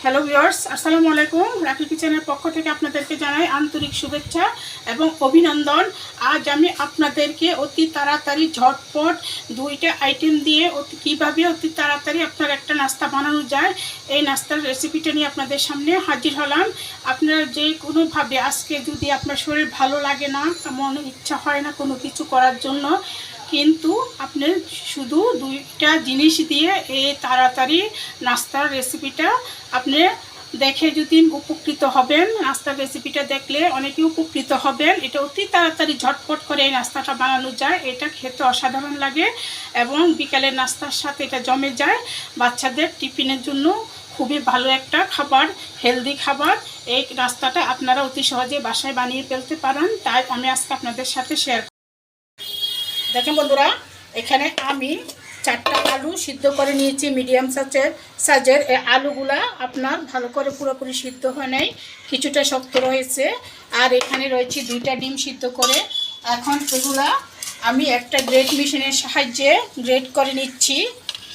Hello viewers, আসসালামু আলাইকুম। রাখি কিচেনের পক্ষ থেকে আপনাদেরকে জানাই আন্তরিক শুভেচ্ছা এবং অভিনন্দন। আজ আমি আপনাদেরকে অতি তাড়াতাড়ি ঝটপট দুইটা আইটেম দিয়ে কীভাবে অতি তাড়াতাড়ি আপনার একটা নাস্তা বানানো যায়, এই নাস্তার রেসিপিটা নিয়ে আপনাদের সামনে হাজির হলাম। আপনারা যে কোনোভাবে আজকে যদি আপনার শরীর ভালো লাগে না, মনে ইচ্ছা হয় না কোনো কিছু করার জন্য, কিন্তু আপনি শুধু দুইটা জিনিস দিয়ে এই তাড়াতাড়ি নাস্তার রেসিপিটা আপনি দেখে যদি উপকৃত হবেন। নাস্তার রেসিপিটা দেখলে অনেকে উপকৃত হবেন। এটা অতি তাড়াতাড়ি ঝটপট করে এই নাস্তাটা বানানো যায়। এটা খেতে অসাধারণ লাগে এবং বিকালের নাস্তার সাথে এটা জমে যায়। বাচ্চাদের টিফিনের জন্য খুবই ভালো একটা খাবার, হেলদি খাবার। এই নাস্তাটা আপনারা অতি সহজে বাসায় বানিয়ে ফেলতে পারেন, তাই আমি আজকে আপনাদের সাথে শেয়ার। দেখেন বন্ধুরা, এখানে আমি 4টা আলু সিদ্ধ করে নিয়েছি মিডিয়াম সাইজের। এই আলুগুলা আপনার ভালো করে পুরোপুরি সিদ্ধ হয় নাই, কিছুটা শক্ত রয়েছে। আর এখানে রয়েছে 2টা ডিম সিদ্ধ করে। এখন এগুলা আমি একটা গ্রেট মেশিনের সাহায্যে গ্রেট করে নিচ্ছি।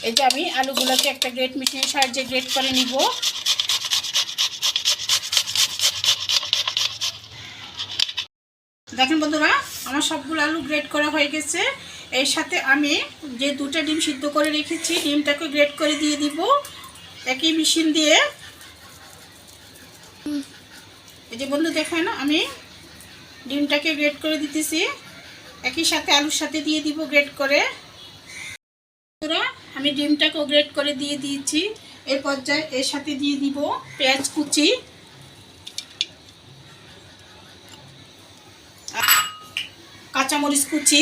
এই যে আমি আলুগুলোকে একটা গ্রেট মেশিনের সাহায্যে গ্রেট করে নিব। দেখেন বন্ধুরা, আমার সবগুলো আলু গ্রেট করা হয়ে গেছে। এর সাথে আমি যে 2টা ডিম সিদ্ধ করে রেখেছি, ডিমটাকে গ্রেট করে দিয়ে দিব একই মেশিন দিয়ে। এই যে বন্ধু দেখেন, আমি ডিমটাকে গ্রেট করে দিতেছি, একই সাথে আলুর সাথে দিয়ে দিব গ্রেট করে। আমি ডিমটাকেও গ্রেট করে দিয়ে দিয়েছি। এর পর্যায়ে এর সাথে দিয়ে দিব পেঁয়াজ কুচি, কাঁচামরিচ কুচি,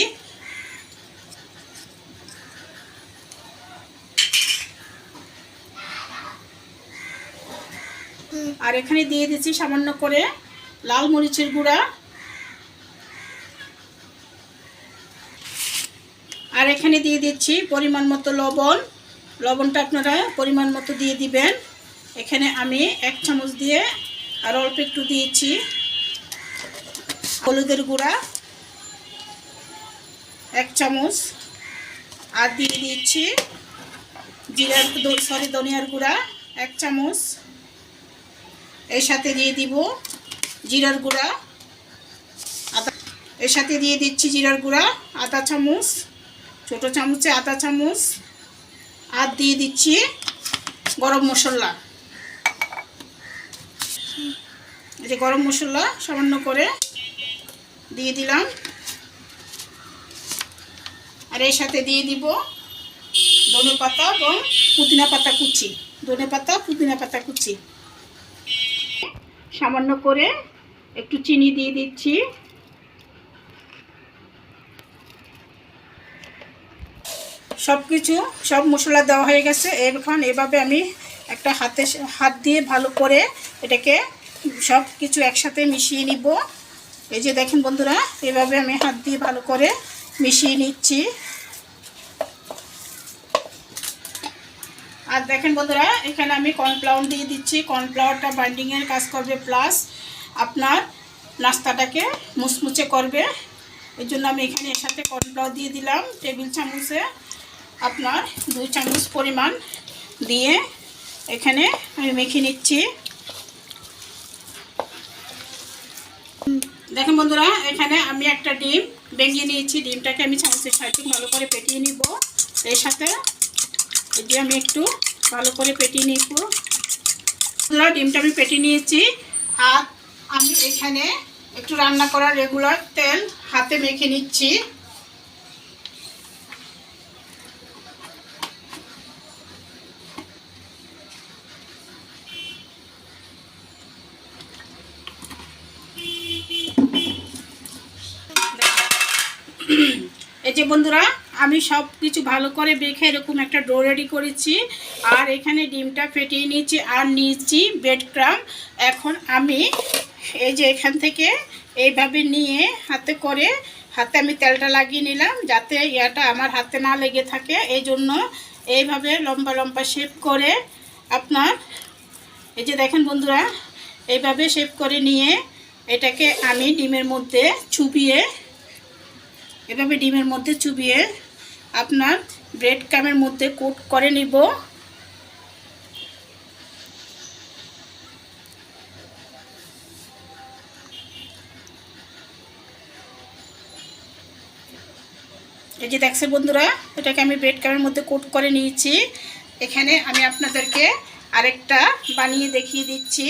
আর এখানে দিয়ে দিচ্ছি সামান্য করে লাল মরিচের গুঁড়া। আর এখানে দিয়ে দিচ্ছি পরিমাণ মতো লবণ। লবণটা আপনারা পরিমাণ মতো দিয়ে দিবেন। এখানে আমি 1 চামচ দিয়ে আর অল্প একটু দিয়েছি হলুদের গুঁড়া 1 চামচ, আর দিয়ে দিচ্ছি ধনিয়ার গুঁড়া 1 চামচ। এর সাথে দিয়ে দিব জিরার গুঁড়া এর সাথে দিয়ে দিচ্ছি জিরার গুঁড়া আধা চামচ, ছোটো চামচে আধা চামচ। আর দিয়ে দিচ্ছি গরম মশলা। এই যে গরম মশলা সামান্য করে দিয়ে দিলাম। আর এর সাথে দিয়ে দিব ধনেপাতা এবং পুদিনা পাতা কুচি, পুদিনা পাতা কুচি। সামান্য করে একটু চিনি দিয়ে দিচ্ছি। সব মশলা দেওয়া হয়ে গেছে। এখন এভাবে আমি একটা হাত দিয়ে ভালো করে এটাকে সব কিছু একসাথে মিশিয়ে নিব। এই যে দেখেন বন্ধুরা, এভাবে আমি হাত দিয়ে ভালো করে মিশিয়ে নিচ্ছি। আর দেখেন বন্ধুরা, এখানে আমি কর্নফ্লাওয়ার দিয়ে দিচ্ছি। কর্নফ্লাওয়ারটা বাইন্ডিংয়ের কাজ করবে, প্লাস আপনার নাস্তাটাকে মুচমুচে করবে। এই জন্য আমি এখানে এর সাথে কর্নফ্লাওয়ার দিয়ে দিলাম। টেবিল চামচে আপনার 2 চামচ পরিমাণ দিয়ে এখানে আমি মেখে নিচ্ছি। দেখেন বন্ধুরা, এখানে আমি একটা ডিম ভেঙে নিয়েছি। ডিমটাকে আমি চামচের সাহায্যে ভালো করে পেটিয়ে নিব। এর সাথে এটি আমি একটু ভালো করে পেটিয়ে নিব। ডিমটা আমি পেটিয়ে নিয়েছি। আর আমি এখানে একটু রান্না করা রেগুলার তেল হাতে মেখে নিচ্ছি। এই যে বন্ধুরা, আমি সব কিছু ভালো করে মেখে এরকম একটা ডো রেডি করেছি। আর এখানে ডিমটা ফেটিয়ে নিয়েছি আর নিয়েছি ব্রেড ক্রাম। এখন আমি এই যে এখান থেকে এইভাবে নিয়ে হাতে আমি তেলটা লাগিয়ে নিলাম, যাতে ইয়াটা আমার হাতে না লেগে থাকে। এই জন্য এইভাবে লম্বা লম্বা শেপ করে আপনার এই যে দেখেন বন্ধুরা, এইভাবে শেপ করে নিয়ে এটাকে আমি ডিমের মধ্যে চুবিয়ে আপনার ব্রেড ক্রামের মধ্যে কোট করে নিব। এই যে দেখছেন বন্ধুরা, এটাকে আমি ব্রেড ক্রামের মধ্যে কোট করে নিয়েছি। এখানে আমি আপনাদেরকে আরেকটা বানিয়ে দেখিয়ে দিচ্ছি।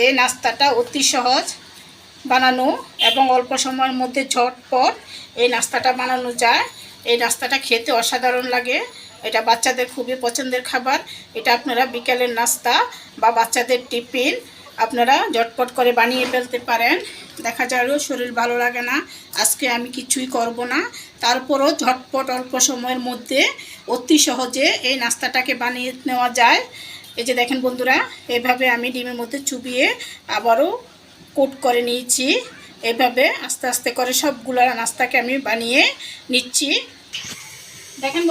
এই নাস্তাটা অতি সহজ বানানো এবং অল্প সময়ের মধ্যে ঝটপট এই নাস্তাটা বানানো যায়। এই নাস্তাটা খেতে অসাধারণ লাগে। এটা বাচ্চাদের খুবই পছন্দের খাবার। এটা আপনারা বিকেলের নাস্তা বা বাচ্চাদের টিফিন আপনারা ঝটপট করে বানিয়ে ফেলতে পারেন। দেখা যায়ও শরীর ভালো লাগে না, আজকে আমি কিছুই করব না, তারপরও ঝটপট অল্প সময়ের মধ্যে অতি সহজে এই নাস্তাটাকে বানিয়ে নেওয়া যায়। এই যে দেখেন বন্ধুরা, এভাবে আমি ডিমের মধ্যে চুবিয়ে আবারও কোট করে নিয়েছি। এভাবে আস্তে আস্তে করে সবগুলো নাস্তাকে আমি বানিয়ে নিচ্ছি। দেখেন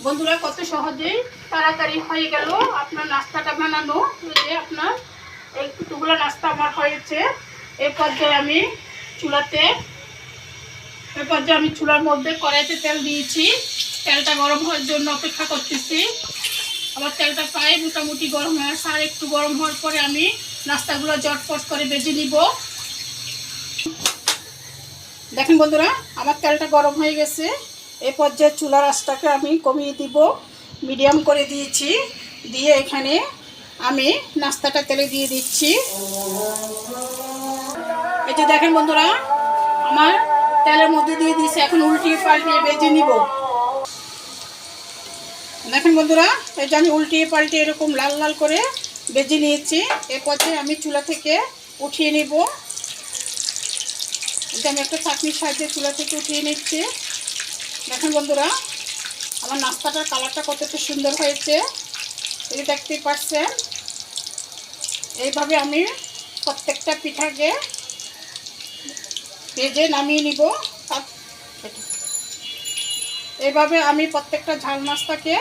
বন্ধুরা কত সহজেই তাড়াতাড়ি হয়ে গেল আপনার নাস্তাটা বানানো। এই যে আপনার একটুগুলো নাস্তা আমার হয়েছে। এই পর্যায়ে আমি চুলার মধ্যে কড়াইতে তেল দিয়েছি। তেলটা গরম হওয়ার জন্য অপেক্ষা করতেছি। আবার তেলটা প্রায় মোটামুটি গরম হয়ে আসে। আর একটু গরম হওয়ার পরে আমি নাস্তাগুলো ঝটপট করে ভেজে নিব। দেখেন বন্ধুরা, আমার তেলটা গরম হয়ে গেছে। এই পর্যায়ে চুলার আঁচটাকে আমি কমিয়ে দিব, মিডিয়াম করে দিয়েছি। দিয়ে এখানে আমি নাস্তাটা তেলে দিয়ে দিচ্ছি। এই যে দেখেন বন্ধুরা, আমার তেলের মধ্যে দিয়ে দিয়েছি। এখন উল্টিয়ে পাল্টিয়ে ভেজে নিব। দেখেন বন্ধুরা, এটা আমি উল্টিয়ে পাল্টিয়ে এরকম লাল লাল করে ভেজে নিয়েছি। এ পর্যায়ে আমি চুলা থেকে উঠিয়ে নিব। এটা আমি একটা চাটনির সাহায্যে চুলা থেকে উঠিয়ে নিচ্ছি। দেখেন বন্ধুরা, আমার নাস্তাটার কালারটা কতটা সুন্দর হয়েছে এটা দেখতেই পাচ্ছেন। এইভাবে আমি প্রত্যেকটা পিঠাকে ভেজে নামিয়ে নিব। এইভাবে আমি প্রত্যেকটা ঝাল নাস্তাকে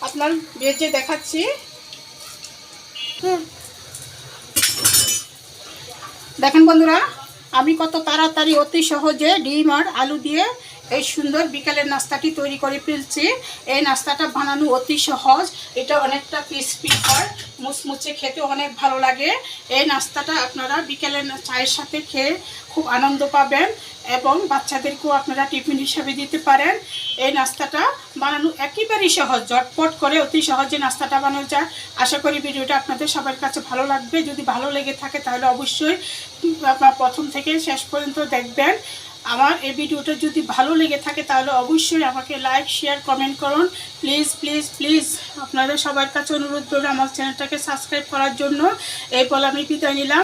আপনার ভেজে দেখাচ্ছি। দেখেন বন্ধুরা, আমি কত তাড়াতাড়ি অতি সহজে ডিম আর আলু দিয়ে এই সুন্দর বিকালের নাস্তাটি তৈরি করে ফেলছি। এই নাস্তাটা বানানো অতি সহজ। এটা অনেকটা ক্রিসপি হয়, মুচমুচে, খেতে অনেক ভালো লাগে। এই নাস্তাটা আপনারা বিকেলের চায়ের সাথে খেয়ে খুব আনন্দ পাবেন এবং বাচ্চাদেরকেও আপনারা টিফিন হিসাবে দিতে পারেন। এই নাস্তাটা বানানো একেবারেই সহজ, ঝটপট করে অতি সহজে নাস্তাটা বানানো যায়। আশা করি ভিডিওটা আপনাদের সবার কাছে ভালো লাগবে। যদি ভালো লেগে থাকে তাহলে অবশ্যই আপনার প্রথম থেকে শেষ পর্যন্ত দেখবেন। আমার এই ভিডিওটা যদি ভালো লেগে থাকে তাহলে অবশ্যই আমাকে লাইক, শেয়ার, কমেন্ট করুন। প্লিজ প্লিজ প্লিজ আপনাদের সবার কাছে অনুরোধ করুন আমার চ্যানেলটাকে সাবস্ক্রাইব করার জন্য। এই বলে আমি বিদায় নিলাম।